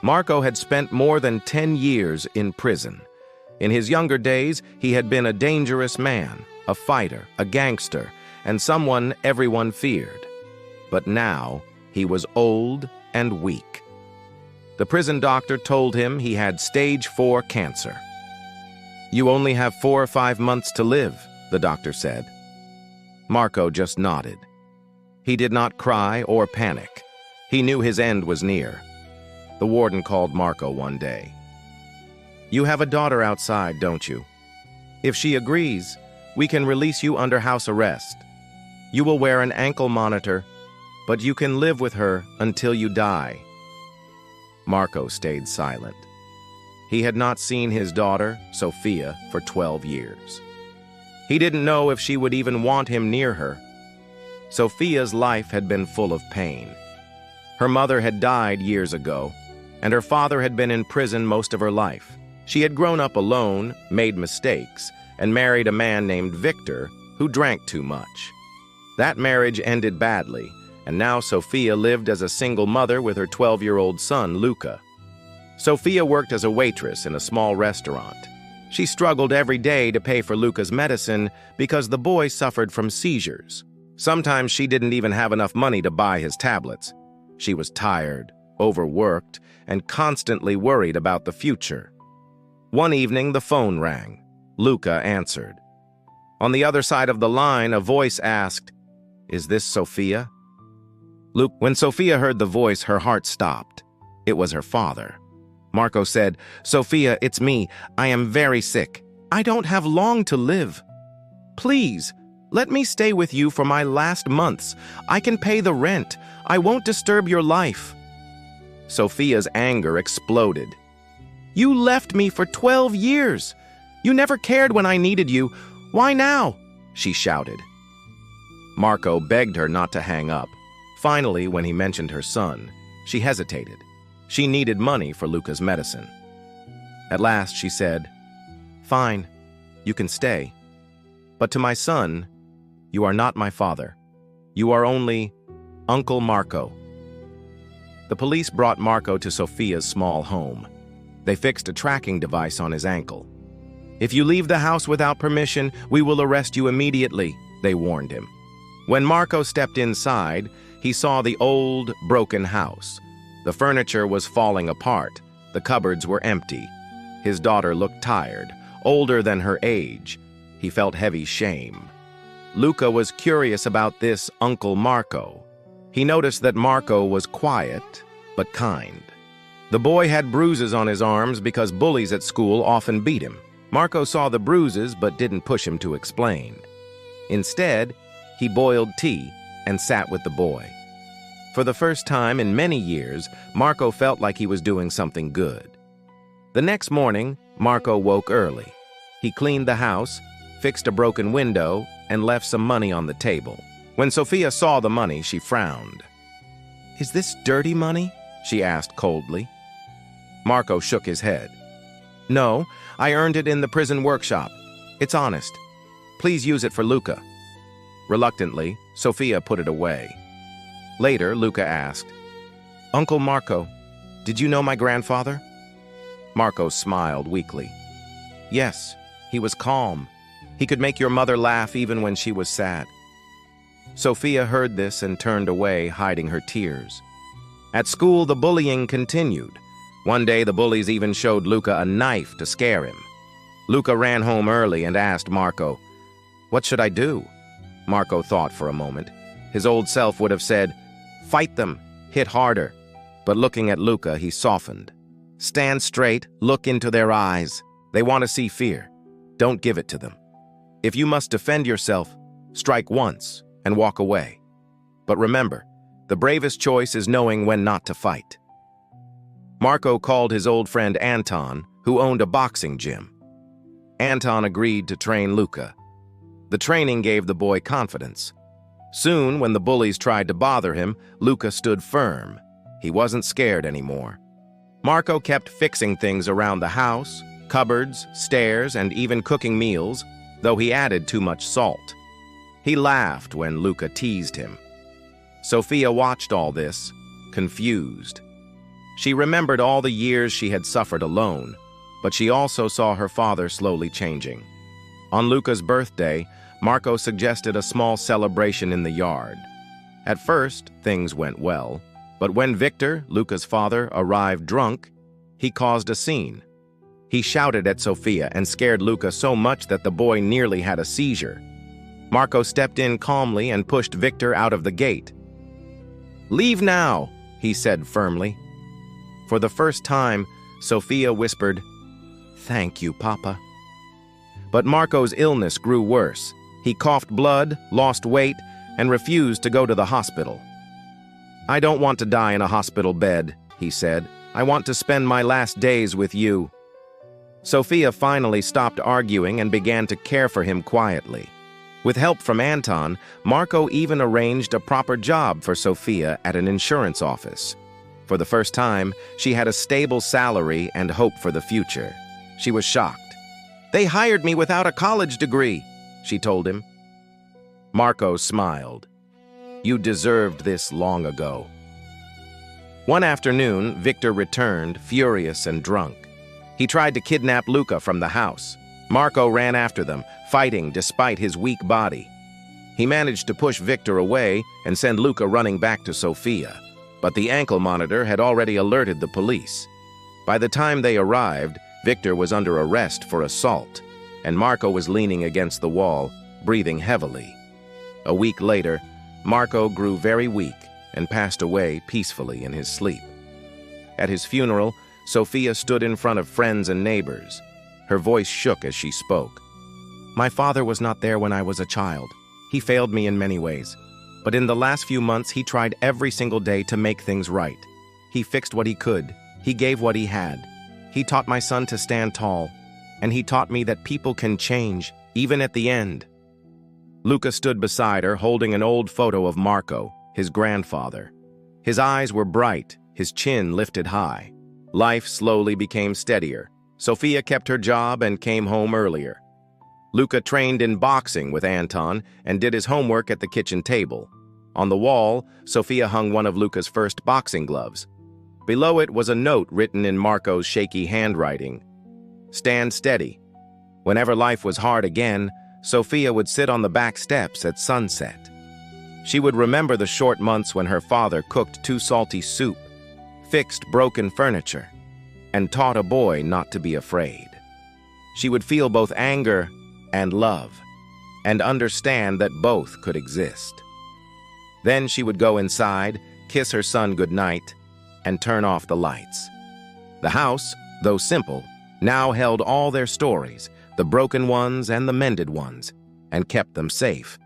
Marco had spent more than 10 years in prison. In his younger days, he had been a dangerous man, a fighter, a gangster, and someone everyone feared. But now, he was old and weak. The prison doctor told him he had stage 4 cancer. "You only have 4 or 5 months to live," the doctor said. Marco just nodded. He did not cry or panic. He knew his end was near. The warden called Marco one day. "You have a daughter outside, don't you? If she agrees, we can release you under house arrest. You will wear an ankle monitor, but you can live with her until you die." Marco stayed silent. He had not seen his daughter, Sophia, for 12 years. He didn't know if she would even want him near her. Sophia's life had been full of pain. Her mother had died years ago, and her father had been in prison most of her life. She had grown up alone, made mistakes, and married a man named Victor who drank too much. That marriage ended badly, and now Sophia lived as a single mother with her 12-year-old son, Luca. Sophia worked as a waitress in a small restaurant. She struggled every day to pay for Luca's medicine because the boy suffered from seizures. Sometimes she didn't even have enough money to buy his tablets. She was tired, overworked, and constantly worried about the future. One evening, the phone rang. Luca answered. On the other side of the line, a voice asked, "Is this Sophia?" When Sophia heard the voice, her heart stopped. It was her father. Marco said, "Sophia, it's me. I am very sick. I don't have long to live. Please, let me stay with you for my last months. I can pay the rent. I won't disturb your life." Sophia's anger exploded. "You left me for 12 years. You never cared when I needed you. Why now?" she shouted. Marco begged her not to hang up. Finally, when he mentioned her son, she hesitated. She needed money for Luca's medicine. At last, she said, "Fine, you can stay. But to my son, you are not my father. You are only Uncle Marco." The police brought Marco to Sophia's small home. They fixed a tracking device on his ankle. "If you leave the house without permission, we will arrest you immediately," they warned him. When Marco stepped inside, he saw the old, broken house. The furniture was falling apart. The cupboards were empty. His daughter looked tired, older than her age. He felt heavy shame. Luca was curious about this Uncle Marco. He noticed that Marco was quiet, but kind. The boy had bruises on his arms because bullies at school often beat him. Marco saw the bruises but didn't push him to explain. Instead, he boiled tea and sat with the boy. For the first time in many years, Marco felt like he was doing something good. The next morning, Marco woke early. He cleaned the house, fixed a broken window, and left some money on the table. When Sophia saw the money, she frowned. "Is this dirty money?" she asked coldly. Marco shook his head. "No, I earned it in the prison workshop. It's honest. Please use it for Luca." Reluctantly, Sophia put it away. Later, Luca asked, "Uncle Marco, did you know my grandfather?" Marco smiled weakly. "Yes, he was calm. He could make your mother laugh even when she was sad." Sophia heard this and turned away, hiding her tears. At school, the bullying continued. One day, the bullies even showed Luca a knife to scare him. Luca ran home early and asked Marco, "What should I do?" Marco thought for a moment. His old self would have said, "Fight them, hit harder." But looking at Luca, he softened. "Stand straight, look into their eyes. They want to see fear. Don't give it to them. If you must defend yourself, strike once and walk away. But remember, the bravest choice is knowing when not to fight." Marco called his old friend Anton, who owned a boxing gym. Anton agreed to train Luca. The training gave the boy confidence. Soon, when the bullies tried to bother him, Luca stood firm. He wasn't scared anymore. Marco kept fixing things around the house, cupboards, stairs, and even cooking meals, though he added too much salt. He laughed when Luca teased him. Sophia watched all this, confused. She remembered all the years she had suffered alone, but she also saw her father slowly changing. On Luca's birthday, Marco suggested a small celebration in the yard. At first, things went well, but when Victor, Luca's father, arrived drunk, he caused a scene. He shouted at Sofia and scared Luca so much that the boy nearly had a seizure. Marco stepped in calmly and pushed Victor out of the gate. "Leave now," he said firmly. For the first time, Sofia whispered, "Thank you, Papa." But Marco's illness grew worse. He coughed blood, lost weight, and refused to go to the hospital. "I don't want to die in a hospital bed," he said. "I want to spend my last days with you." Sofia finally stopped arguing and began to care for him quietly. With help from Anton, Marco even arranged a proper job for Sofia at an insurance office. For the first time, she had a stable salary and hope for the future. She was shocked. "They hired me without a college degree," she told him. Marco smiled. "You deserved this long ago." One afternoon, Victor returned, furious and drunk. He tried to kidnap Luca from the house. Marco ran after them, fighting despite his weak body. He managed to push Victor away and send Luca running back to Sofia, but the ankle monitor had already alerted the police. By the time they arrived, Victor was under arrest for assault, and Marco was leaning against the wall, breathing heavily. A week later, Marco grew very weak and passed away peacefully in his sleep. At his funeral, Sofia stood in front of friends and neighbors. Her voice shook as she spoke. "My father was not there when I was a child. He failed me in many ways. But in the last few months, he tried every single day to make things right. He fixed what he could. He gave what he had. He taught my son to stand tall. And he taught me that people can change, even at the end." Luca stood beside her, holding an old photo of Marco, his grandfather. His eyes were bright, his chin lifted high. Life slowly became steadier. Sofia kept her job and came home earlier. Luca trained in boxing with Anton and did his homework at the kitchen table. On the wall, Sofia hung one of Luca's first boxing gloves. Below it was a note written in Marco's shaky handwriting. "Stand steady." Whenever life was hard again, Sofia would sit on the back steps at sunset. She would remember the short months when her father cooked too salty soup, fixed broken furniture, and taught a boy not to be afraid. She would feel both anger and love, and understand that both could exist. Then she would go inside, kiss her son goodnight, and turn off the lights. The house, though simple, now held all their stories, the broken ones and the mended ones, and kept them safe.